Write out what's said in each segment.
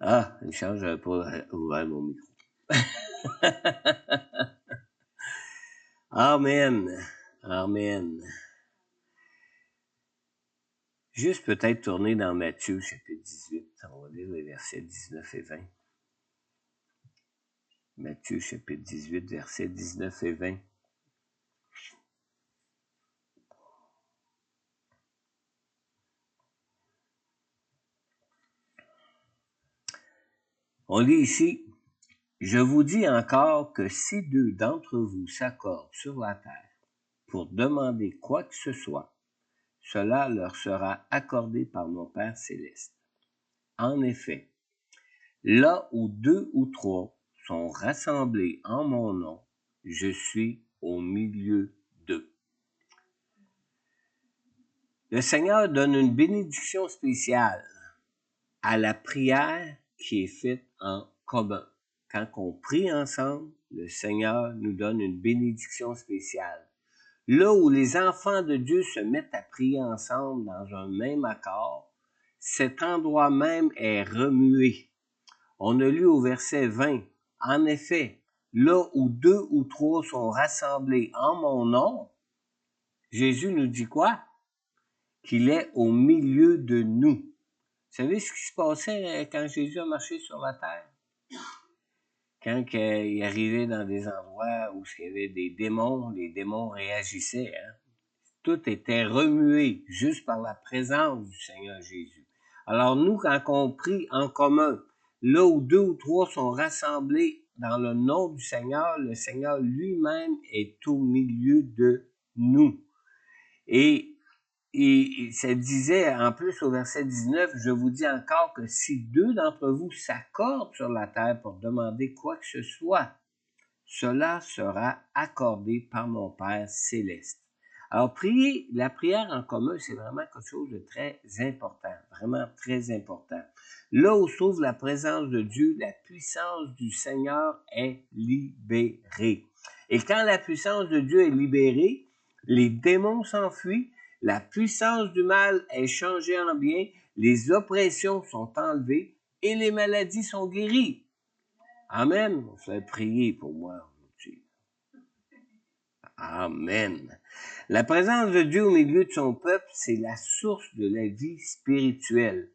Ah, Richard, j'avais pas ouvert mon micro. Amen. Amen. Juste peut-être tourner dans Matthieu, chapitre 18. On va lire les versets 19 et 20. Matthieu, chapitre 18, versets 19 et 20. On lit ici, « Je vous dis encore que si deux d'entre vous s'accordent sur la terre pour demander quoi que ce soit, cela leur sera accordé par mon Père céleste. En effet, là où deux ou trois sont rassemblés en mon nom, je suis au milieu d'eux. » Le Seigneur donne une bénédiction spéciale à la prière qui est faite en commun. Quand on prie ensemble, le Seigneur nous donne une bénédiction spéciale. Là où les enfants de Dieu se mettent à prier ensemble dans un même accord, cet endroit même est remué. On a lu au verset 20, « En effet, là où deux ou trois sont rassemblés en mon nom, » Jésus nous dit quoi? Qu'il est au milieu de nous. Vous savez ce qui se passait quand Jésus a marché sur la terre? Quand il arrivait dans des endroits où il y avait des démons, les démons réagissaient. Hein? Tout était remué juste par la présence du Seigneur Jésus. Alors nous, quand on prie en commun, là où deux ou trois sont rassemblés dans le nom du Seigneur, le Seigneur lui-même est au milieu de nous. Et ça disait en plus au verset 19, « Je vous dis encore que si deux d'entre vous s'accordent sur la terre pour demander quoi que ce soit, cela sera accordé par mon Père céleste. » Alors, prier, la prière en commun, c'est vraiment quelque chose de très important, vraiment très important. Là où se trouve la présence de Dieu, la puissance du Seigneur est libérée. Et quand la puissance de Dieu est libérée, les démons s'enfuient, la puissance du mal est changée en bien, les oppressions sont enlevées et les maladies sont guéries. Amen. On fait prier pour moi aujourd'hui. Amen. La présence de Dieu au milieu de son peuple, c'est la source de la vie spirituelle.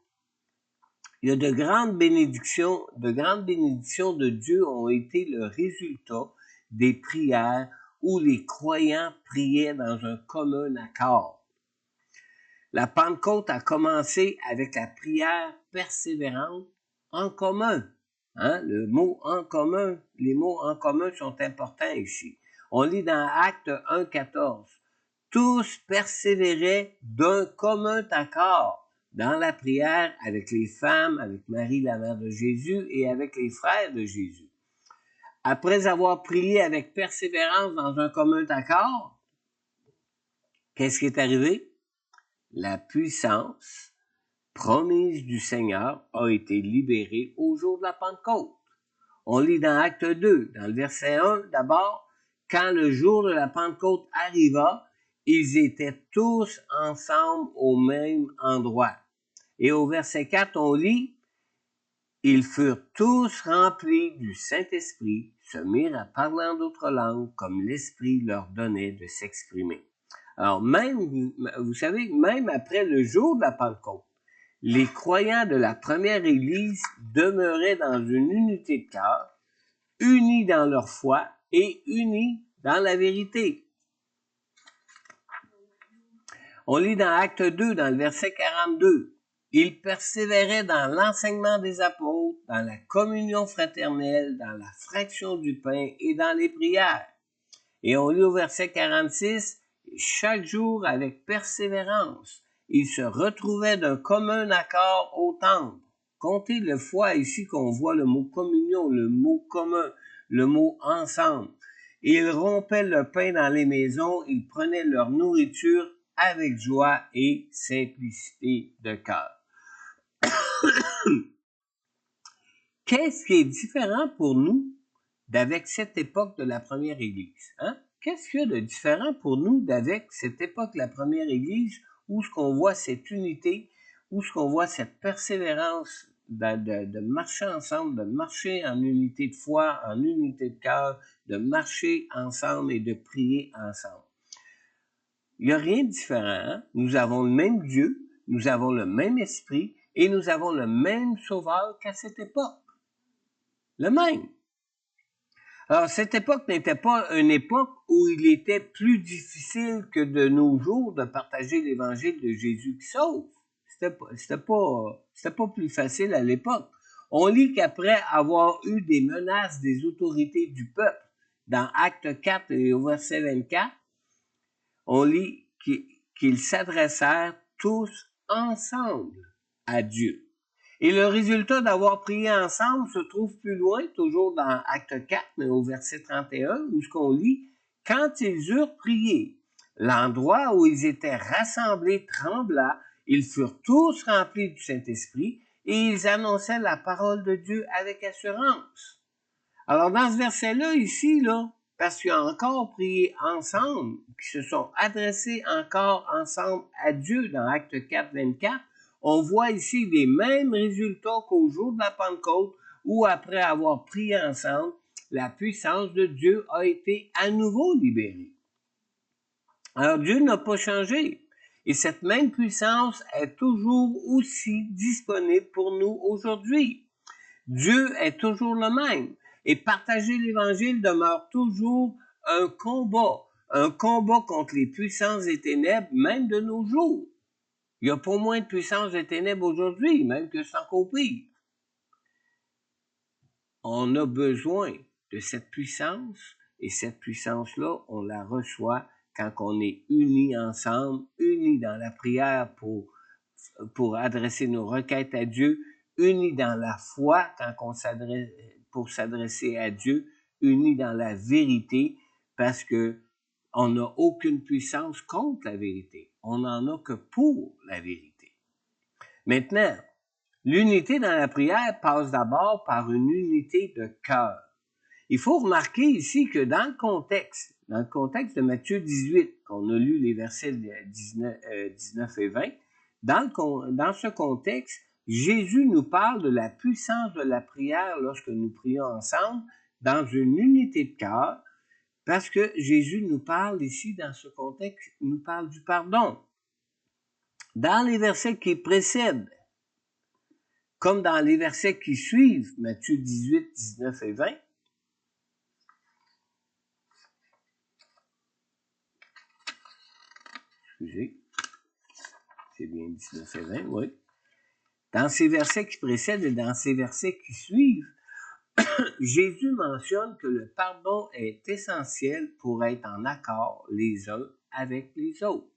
Il y a de grandes bénédictions de Dieu ont été le résultat des prières où les croyants priaient dans un commun accord. La Pentecôte a commencé avec la prière persévérante en commun. Hein? Le mot en commun, les mots en commun sont importants ici. On lit dans Actes 1,14. Tous persévéraient d'un commun accord dans la prière avec les femmes, avec Marie, la mère de Jésus, et avec les frères de Jésus. Après avoir prié avec persévérance dans un commun accord, qu'est-ce qui est arrivé? La puissance promise du Seigneur a été libérée au jour de la Pentecôte. On lit dans Acte 2, dans le verset 1, d'abord, quand le jour de la Pentecôte arriva, ils étaient tous ensemble au même endroit. Et au verset 4, on lit, ils furent tous remplis du Saint-Esprit, se mirent à parler en d'autres langues, comme l'Esprit leur donnait de s'exprimer. Alors même, vous savez, même après le jour de la Pentecôte, les croyants de la première Église demeuraient dans une unité de cœur, unis dans leur foi et unis dans la vérité. On lit dans Acte 2, dans le verset 42, « Ils persévéraient dans l'enseignement des apôtres, dans la communion fraternelle, dans la fraction du pain et dans les prières. » Et on lit au verset 46, « Chaque jour, avec persévérance, ils se retrouvaient d'un commun accord au temple. » Comptez le fois ici qu'on voit le mot communion, le mot commun, le mot ensemble. Ils rompaient le pain dans les maisons, ils prenaient leur nourriture avec joie et simplicité de cœur. Qu'est-ce qui est différent pour nous d'avec cette époque de la première Église? Hein? Qu'est-ce qu'il y a de différent pour nous d'avec cette époque de la première Église où ce qu'on voit cette unité, où ce qu'on voit cette persévérance de marcher ensemble, de marcher en unité de foi, en unité de cœur, de marcher ensemble et de prier ensemble. Il n'y a rien de différent. Hein? Nous avons le même Dieu, nous avons le même esprit et nous avons le même Sauveur qu'à cette époque. Le même. Alors, cette époque n'était pas une époque où il était plus difficile que de nos jours de partager l'évangile de Jésus qui sauve. C'était pas plus facile à l'époque. On lit qu'après avoir eu des menaces des autorités du peuple, dans Acte 4 et au verset 24, on lit qu'ils s'adressèrent tous ensemble à Dieu. Et le résultat d'avoir prié ensemble se trouve plus loin, toujours dans Acte 4, mais au verset 31, où ce qu'on lit, « Quand ils eurent prié, l'endroit où ils étaient rassemblés trembla, ils furent tous remplis du Saint-Esprit, et ils annonçaient la parole de Dieu avec assurance. » Alors, dans ce verset-là, ici, là, parce qu'ils ont encore prié ensemble, qui se sont adressés encore ensemble à Dieu dans Acte 4, 24, on voit ici les mêmes résultats qu'au jour de la Pentecôte, où après avoir prié ensemble, la puissance de Dieu a été à nouveau libérée. Alors Dieu n'a pas changé. Et cette même puissance est toujours aussi disponible pour nous aujourd'hui. Dieu est toujours le même. Et partager l'Évangile demeure toujours un combat contre les puissances des ténèbres, même de nos jours. Il n'y a pas moins de puissance des ténèbres aujourd'hui, même que c'est encore pire. On a besoin de cette puissance, et cette puissance-là, on la reçoit quand on est unis ensemble, unis dans la prière pour adresser nos requêtes à Dieu, unis dans la foi pour s'adresser à Dieu, unis dans la vérité, parce que on n'a aucune puissance contre la vérité. On n'en a que pour la vérité. Maintenant, l'unité dans la prière passe d'abord par une unité de cœur. Il faut remarquer ici que dans le contexte de Matthieu 18, qu'on a lu les versets 19 et 20, dans ce contexte, Jésus nous parle de la puissance de la prière lorsque nous prions ensemble dans une unité de cœur, parce que Jésus nous parle ici, dans ce contexte, il nous parle du pardon. Dans les versets qui précèdent, comme dans les versets qui suivent, Matthieu 18, 19 et 20, excusez, c'est bien 19 et 20, oui. Dans ces versets qui précèdent et dans ces versets qui suivent, Jésus mentionne que le pardon est essentiel pour être en accord les uns avec les autres.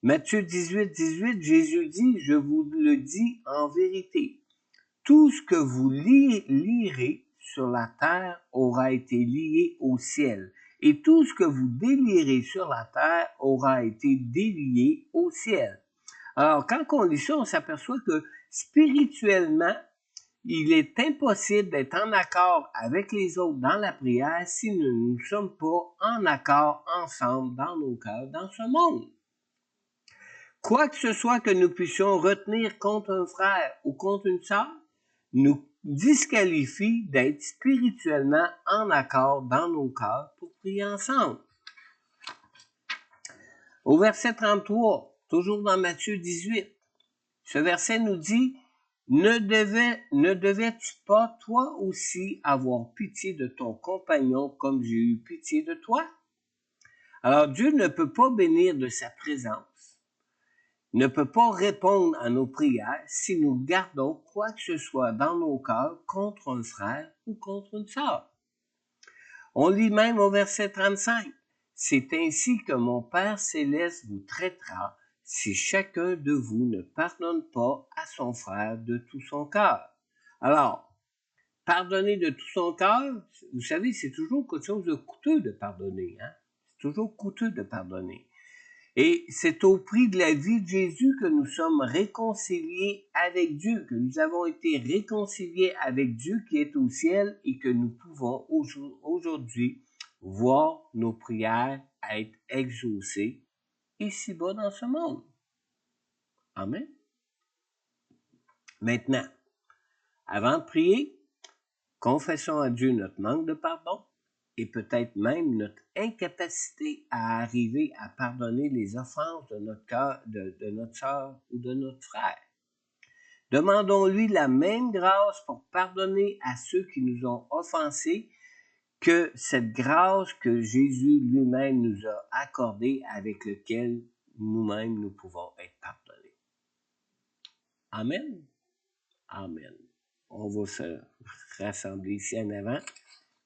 Matthieu 18, 18, Jésus dit, « Je vous le dis en vérité, tout ce que vous lirez sur la terre aura été lié au ciel, et tout ce que vous délierez sur la terre aura été délié au ciel. » Alors, quand on lit ça, on s'aperçoit que spirituellement, il est impossible d'être en accord avec les autres dans la prière si nous ne sommes pas en accord ensemble dans nos cœurs, dans ce monde. Quoi que ce soit que nous puissions retenir contre un frère ou contre une sœur, nous disqualifie d'être spirituellement en accord dans nos cœurs pour prier ensemble. Au verset 33, toujours dans Matthieu 18, ce verset nous dit, « Ne devais-tu pas toi aussi avoir pitié de ton compagnon comme j'ai eu pitié de toi? » Alors Dieu ne peut pas bénir de sa présence, ne peut pas répondre à nos prières si nous gardons quoi que ce soit dans nos cœurs contre un frère ou contre une sœur. On lit même au verset 35, « C'est ainsi que mon Père céleste vous traitera si chacun de vous ne pardonne pas à son frère de tout son cœur. » Alors, pardonner de tout son cœur, vous savez, c'est toujours quelque chose de coûteux de pardonner. Hein? C'est toujours coûteux de pardonner. Et c'est au prix de la vie de Jésus que nous sommes réconciliés avec Dieu, que nous avons été réconciliés avec Dieu qui est au ciel et que nous pouvons aujourd'hui voir nos prières être exaucées ici-bas dans ce monde. Amen. Maintenant, Avant de prier, confessons à Dieu notre manque de pardon et peut-être même notre incapacité à arriver à pardonner les offenses de notre cœur, de notre sœur ou de notre frère. Demandons-lui la même grâce pour pardonner à ceux qui nous ont offensés que cette grâce que Jésus lui-même nous a accordée, avec laquelle nous-mêmes nous pouvons être pardonnés. Amen. Amen. On va se rassembler ici en avant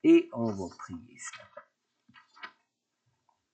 et on va prier ça.